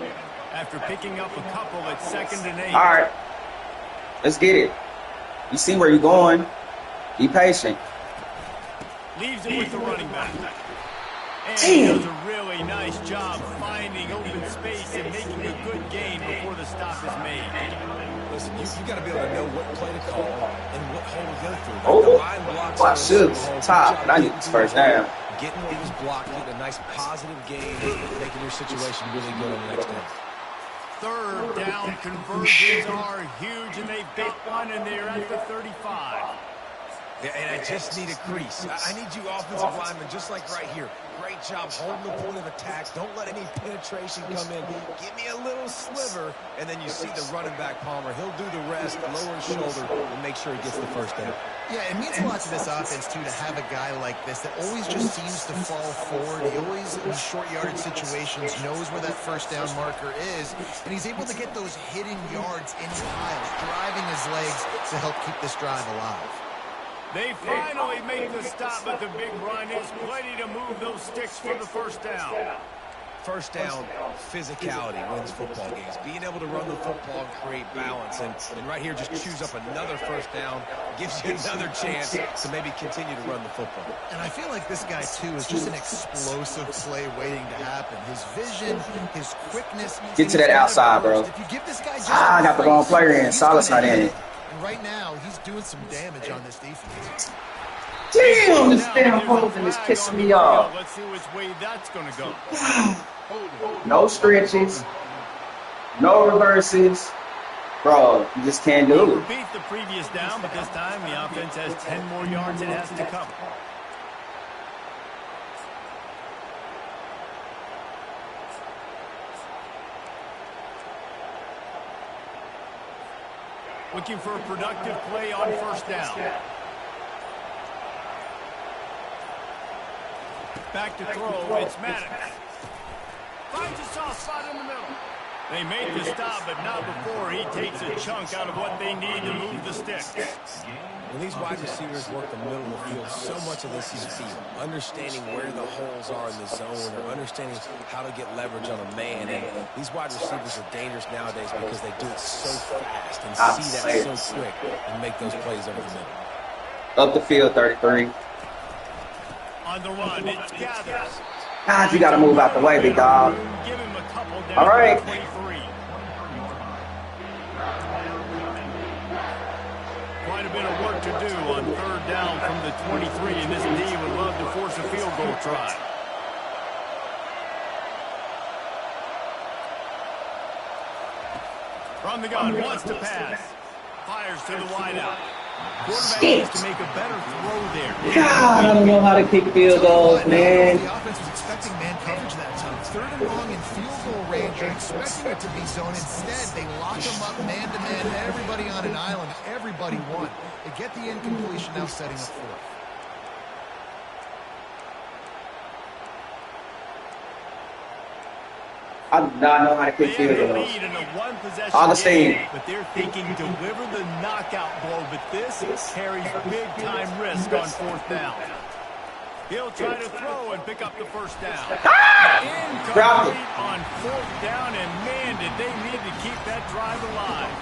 After picking up a couple at 2nd and 8. All right, let's get it. You see where you're going. Be patient. Leaves it with the running back. And he does a really nice job finding open space and making a good gain before the stop is made. Listen, you got to be able to know what play to call and what hole to go through. Oh, the line blocks I should top, but I need this first down. Getting what was blocked, getting a nice positive gain, making your situation really good on the next one. Third down conversions are huge, and they've got one, and they're at the 35. Yeah, and I just need a crease. I need you offensive linemen, just like right here. Great job holding the point of attack. Don't let any penetration come in. Give me a little sliver, and then you see the running back, Palmer. He'll do the rest, lower his shoulder, and make sure he gets the first down. Yeah, it means a lot to this offense, too, to have a guy like this that always just seems to fall forward. He always, in short yardage situations, knows where that first down marker is, and he's able to get those hidden yards in piles, driving his legs to help keep this drive alive. They finally make the stop, but the big run is plenty to move those sticks for the first down. First down, physicality wins football games. Being able to run the football and create balance. And right here, just choose up another first down. Gives you another chance to maybe continue to run the football. And I feel like this guy, too, is just an explosive play waiting to happen. His vision, his quickness. Get to that outside, bro. If you give this guy just I got the wrong player in. Solid's not in. And right now, he's doing some damage on this defense. Damn, this damn holding is pissing me off. Let's see which way that's going to go. No stretches, no reverses. Bro, you just can't do it. Repeat the previous down, but this time the offense has 10 more yards it has to cover. Looking for a productive play on first down. Back to throw, it's Maddox. Finds a soft spot in the middle. They make the stop, but not before he takes a chunk out of what they need to move the sticks. When these wide receivers work the middle of the field, so much of this is feel. Understanding where the holes are in the zone, or understanding how to get leverage on a man. And these wide receivers are dangerous nowadays because they do it so fast and see that so quick and make those plays over the middle. Up the field, 33. On the run, it's Gathers. God, you got to move out the way, big dog. Give him a couple down. All right. 23. Quite a bit of work to do on third down from the 23, and this D would love to force a field goal try. From the gun, wants to pass. Fires to the wideout. Quarterback needs to make a better throw there. God, I don't know how to kick field goals, man. The offense was expecting man coverage that time. Third and long in field goal range. You're expecting it to be zone. Instead, they lock them up man-to-man. Everybody on an island. Everybody won. They get the incompletion, now setting up fourth. I do not know how to kick field goals. Augustine. But they're thinking deliver the knockout blow, but this carries big-time risk on fourth down. He'll try to throw and pick up the first down. Incomplete on fourth down, and man, did they need to keep that drive alive.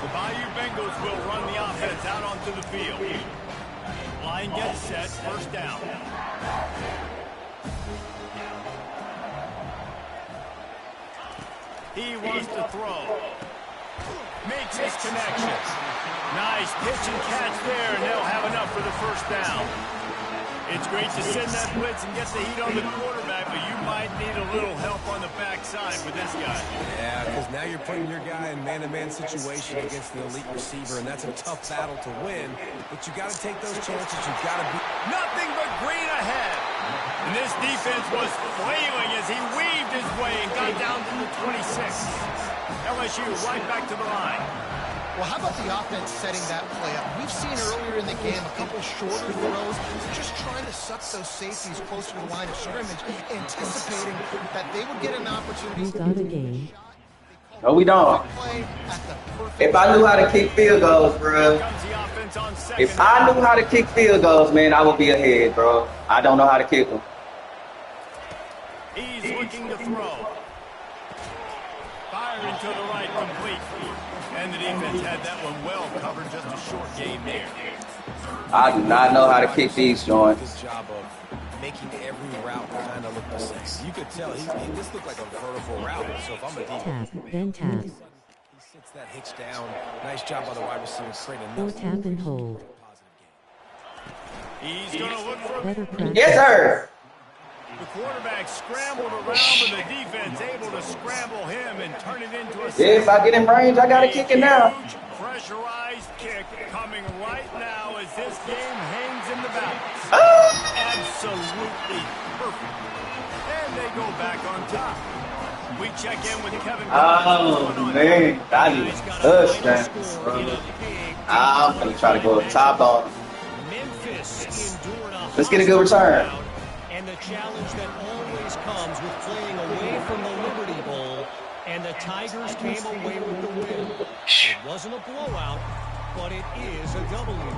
The Bayou Bengals will run the offense out onto the field. Line gets set, first down. He wants to throw. Makes his connection. Nice pitch and catch there, and they'll have enough for the first down. It's great to send that blitz and get the heat on the quarterback, but you might need a little help on the backside with this guy. Yeah, because now you're putting your guy in man-to-man situation against the elite receiver, and that's a tough battle to win. But you got to take those chances. You got to be Nothing but green ahead. And this defense was flailing as he weaved his way and got down to the 26. LSU right back to the line. Well, how about the offense setting that play up? We've seen earlier in the game a couple shorter throws, just trying to suck those safeties closer to the line of scrimmage, anticipating that they would get an opportunity. We got a game. No, we don't. If I knew how to kick field goals, bro. If I knew how to kick field goals, man, I would be ahead, bro. I don't know how to kick them. He's looking to throw. Firing to the right, complete. And the defense had that one well covered, just a short gain there. I do not know how to kick these joints. good job of making every route kind of look the same. You could tell this looked like a vertical route. So if I'm a defense, Tap, then tap. he sits that hitch down. Nice job by the wide receiver. Or tap and hold. He's going to look for Better practice. Yes, sir. the quarterback scrambled around, but the defense able to scramble him and turn it into a Yeah, if I get in range, I gotta kick it now. huge pressurized kick coming right now as this game hangs in the balance. Absolutely perfect. And they go back on top. We check in with Kevin. Oh, man. I need a touchdown, bro. I'm gonna try to go top on him. Memphis endured a Let's get a good return. and the challenge that always comes with playing away from the Liberty Bowl, and the Tigers came away with the win. It wasn't a blowout, but it is a W.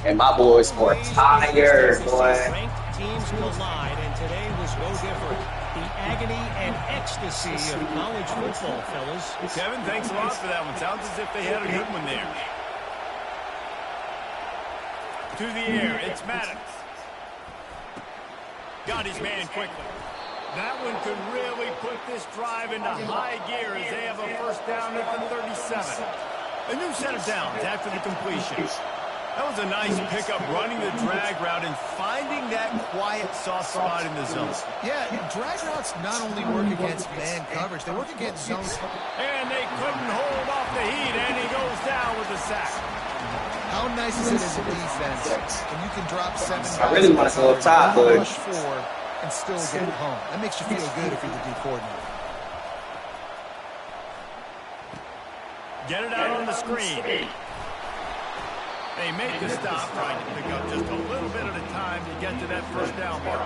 And my boys more tired, boy. Ranked teams collide, and today was no different. The agony and ecstasy of college football, fellas. Kevin, thanks a lot for that one. Sounds as if they had a good one there. To the air, it's Maddox. Got his man quickly. That one could really put this drive into high gear as they have a first down at the 37. A new set of downs after the completion. That was a nice pickup, running the drag route and finding that quiet, soft spot in the zone. Yeah, drag routes not only work against man coverage, they work against zones. And they couldn't hold off the heat, and he goes down with a sack. How nice is it as a defense when you can drop 7 guys? I really want to go up top, but rush 4 and still get home? That makes you feel good if you're the D coordinator. Get it out on the screen. They make the stop, trying to pick up just a little bit at a time to get to that first down mark.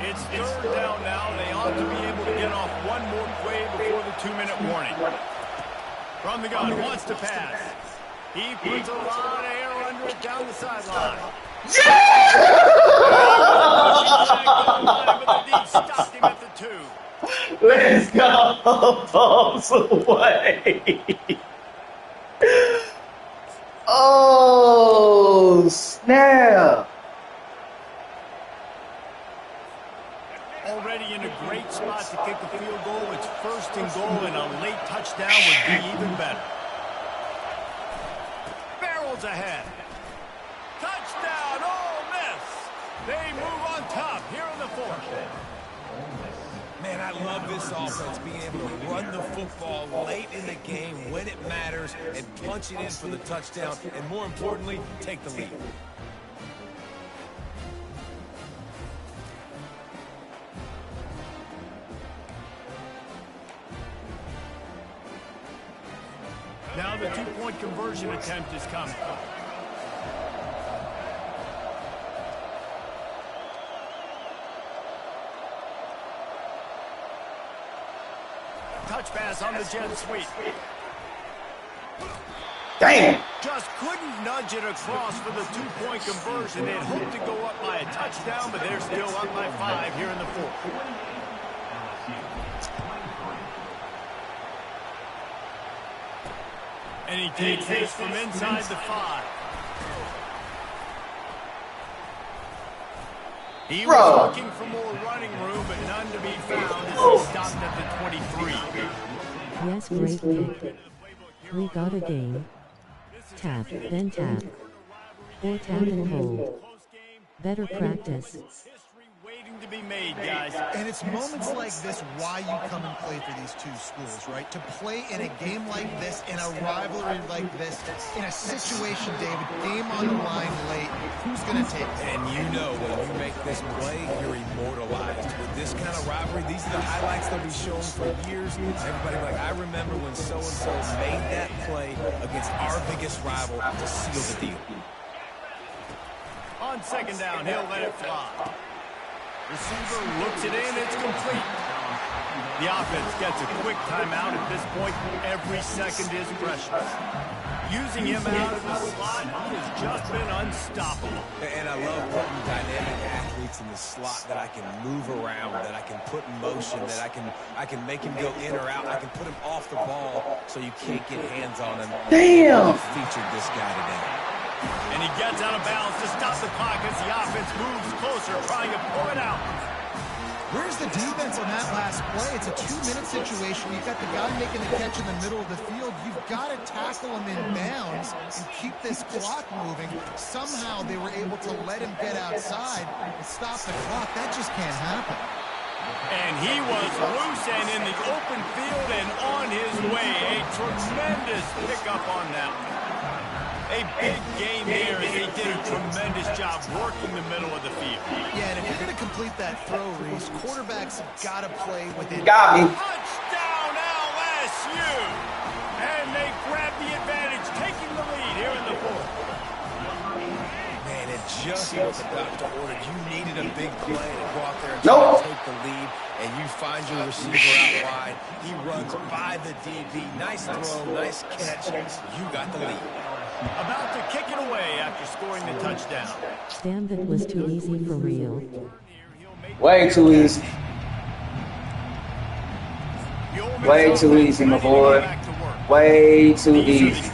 It's third down now. They ought to be able to get off one more play before the 2-minute warning. From the gun, wants to pass. He puts a lot of air under it down the sideline. But the deep stopped him at the 2. let's go balls away. Oh, snap. Already in a great spot to kick a field goal. It's first and goal, and a late touchdown would be even better. Barrels ahead. Touchdown, Ole Miss. They move on top here in the fourth. Man, I love this offense being able to run the football late in the game when it matters and punch it in for the touchdown, and more importantly, take the lead. Now the two-point conversion attempt is coming. Touch pass on the jet sweep. Damn. Just couldn't nudge it across for the two-point conversion. They'd hoped to go up by a touchdown, but they're still up by 5 here in the fourth. And he takes this from inside the 5. He was looking for more running room, but none to be found as he stopped at the 23. Yes, great pick. We got a game. Tap, then tap. Or tap and hold. Better practice. History waiting to be made, guys. And it's moments like this why you come and play for these two schools, right? To play in a game like this, in a rivalry like this, in a situation, David, game on the line late, who's going to take it? And you know when you make this play, you're immortalized. With this kind of rivalry, these are the highlights they'll be showing for years. Everybody will be like, I remember when so-and-so made that play against our biggest rival to seal the deal. On second down, he'll let it fly. Receiver looks it in, it's complete. The offense gets a quick timeout at this point. Every second is precious. Using him out of the slot, he has just been unstoppable. And I love putting dynamic athletes in the slot that I can move around, that I can put in motion, that I can make him go in or out. I can put him off the ball so you can't get hands on him. Damn! I've featured this guy today. And he gets out of bounds to stop the clock as the offense moves closer, trying to pull it out. Where's the defense on that last play? It's a 2-minute situation. You've got the guy making the catch in the middle of the field. You've got to tackle him in bounds and keep this clock moving. Somehow they were able to let him get outside and stop the clock. That just can't happen. And he was loose and in the open field and on his way. A tremendous pickup on that one. A big game here as they did a tremendous job working the middle of the field. Yeah, and if you're going to complete that throw, Reese, quarterbacks have got to play within. Got me. Touchdown LSU! And they grab the advantage, taking the lead here in the fourth. Man, it just what the doctor ordered. You needed a big play to go out there and try to take the lead, and you find your receiver out wide. He runs by the DB. Nice throw, nice catch. You got the lead. About to kick it away after scoring the touchdown. Damn, that was too easy for real. Way too easy. Way too easy, my boy. Way too easy.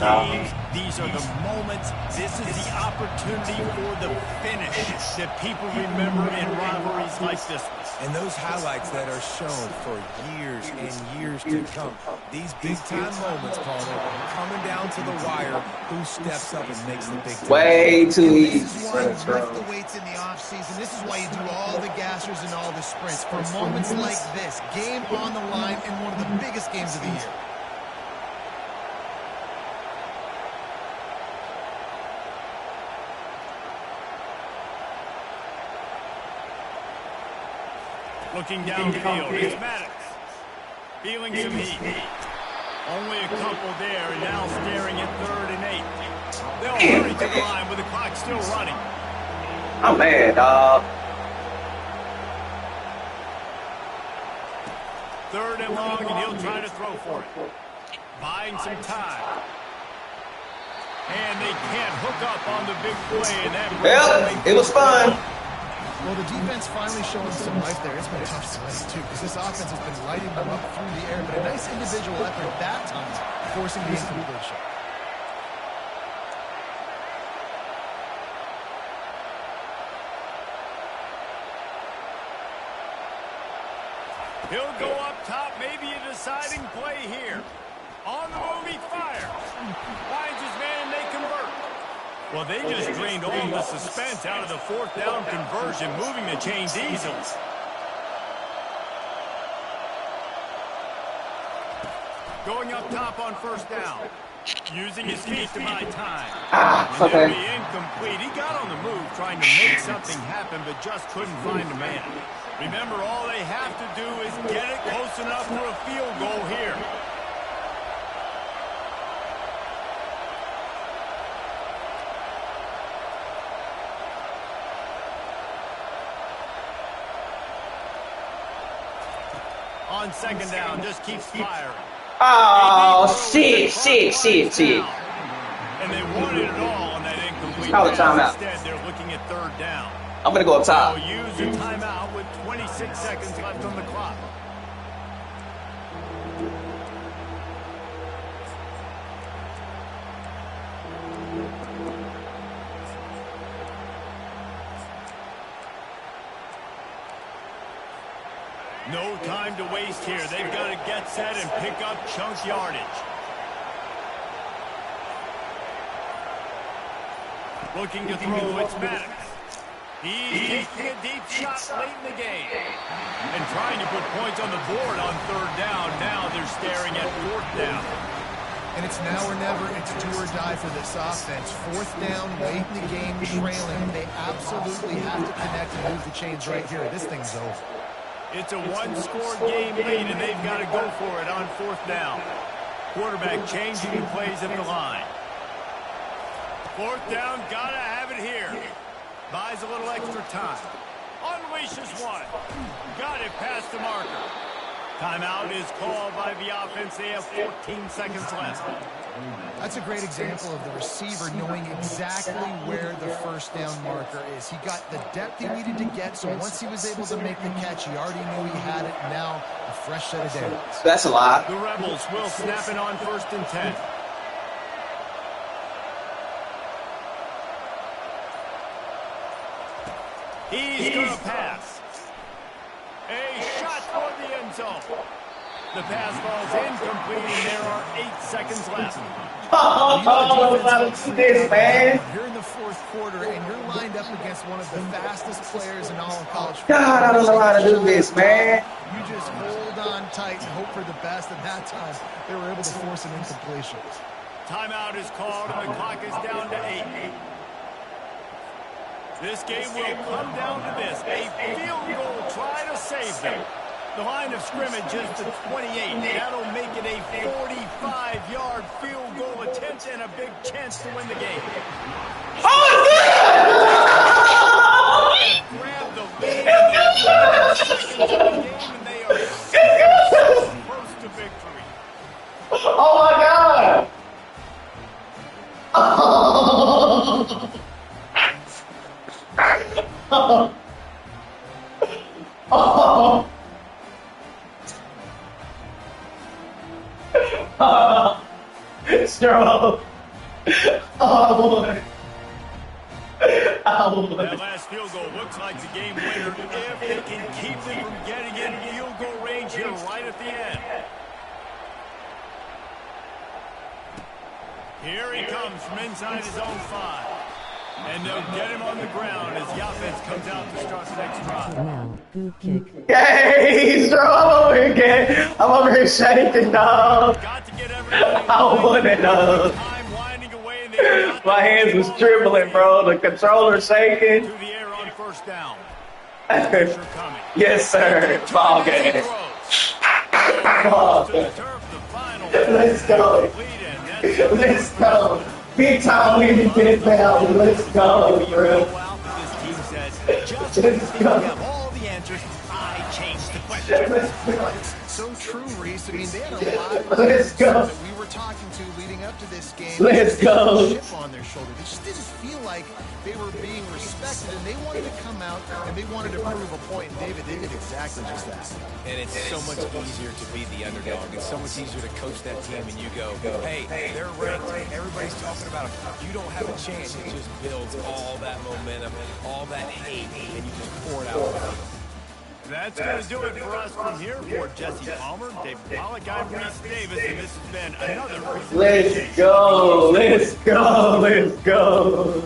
These are the moments. This is the opportunity for the finish that people remember in rivalries like this one. And those highlights that are shown for years and years to come. These big-time moments, Palmer, coming down to the wire. Who steps up and makes the big time? Way too easy. This is why you lift the weights in the offseason. This is why you do all the gassers and all the sprints. For moments like this, game on the line in one of the biggest games of the year. Looking downfield, it's Maddox. Feeling some heat. Only a couple there, and now staring at 3rd and 8. They'll hurry to the line with the clock still running. I'm mad, dog. 3rd and long, and he'll try to throw for it. Buying some time. And they can't hook up on the big play. And that Well, it was fun. Well, the defense finally showing some life there. It's been tough sledding, too, because this offense has been lighting them up through the air. But a nice individual effort that time, forcing the incompletion. He'll go up top, maybe a deciding play here. On the move, he fires. Finds his man, and they convert. Well, they just drained all the suspense out of the 4th down conversion, moving the chains easily. Going up top on 1st down. Using his feet to buy time. Okay. And it'll be incomplete. He got on the move trying to make something happen, but just couldn't find a man. Remember, all they have to do is get it close enough for a field goal here. On 2nd down, just keeps firing. Oh, shit. And they wanted it all on that incomplete. Call a timeout. Instead, they're looking at 3rd down. I'm going to go up top. They'll use a timeout with 26 seconds left on the clock. No time to waste here. They've got to get set and pick up chunk yardage. Looking to throw, it's Maddox. He's taking a deep shot late in the game. And trying to put points on the board on third down. Now they're staring at fourth down. And it's now or never. It's do or die for this offense. Fourth down, late in the game, trailing. They absolutely have to connect and move the chains right here. This thing's over. It's a one-score game lead, and they've got to go for it on fourth down. Quarterback changing plays at the line. Fourth down, gotta have it here. Buys a little extra time. Unleashes one. Got it past the marker. Timeout is called by the offense. They have 14 seconds left. That's a great example of the receiver knowing exactly where the first down marker is. He got the depth he needed to get, so once he was able to make the catch, he already knew he had it. Now, a fresh set of downs. That's a lot. The Rebels will snap it on 1st and 10. He's going to pass. A shot for the end zone. The pass falls incomplete, and there are 8 seconds left. Oh, let's do this, man. You're in the fourth quarter, and you're lined up against one of the fastest players in all of college football. God, I don't know how to do this, man. You just hold on tight and hope for the best. At that time, they were able to force an incompletion. Timeout is called, and the clock is down to 8. This game will come down to this. A field goal try to save them. The line of scrimmage is the 28. That'll make it a 45-yard field goal attempt and a big chance to win the game. Oh, Grab the lead in the 7 seconds of the game, and they are so close to victory. oh my God. Oh. Oh. Stroll. Oh, boy. Oh, boy. That last field goal looks like the game winner if they can keep them from getting in field goal range here right at the end. Here he comes from inside his own 5. And they'll get him on the ground as the offense comes out to start the next drive. Now, boot kick. Hey, Stroll, I'm over here, kid. I'm over here shaking, dog. Got to get everybody. I want it, dog. Time winding away, and they got My hands was trembling, bro. The controller shaking. to the air on first down. Yes, sir. Ball game. Ball game. Let's go. Let's go. Big time we can get it down. Let's go, bro. Let's go. All the answers. I changed the question. So true, Reese. I mean, they had a lot of Let's go. that we were talking to leading up to this game. Let's go. Chip on their shoulder. They just didn't feel like they were being respected, and they wanted to come out and they wanted to prove a point. And David, they did exactly just that. And it's so much easier to be the underdog. It's so much easier to coach that team and you go, hey, they're ranked. Everybody's talking about them. You don't have a chance. It just builds all that momentum, all that hate, and you just pour it out. That's going to do it for us from here. For Jesse Palmer, David Pollack, I'm Reese Davis, and this has been another presentation. Let's go. Let's go. Let's go.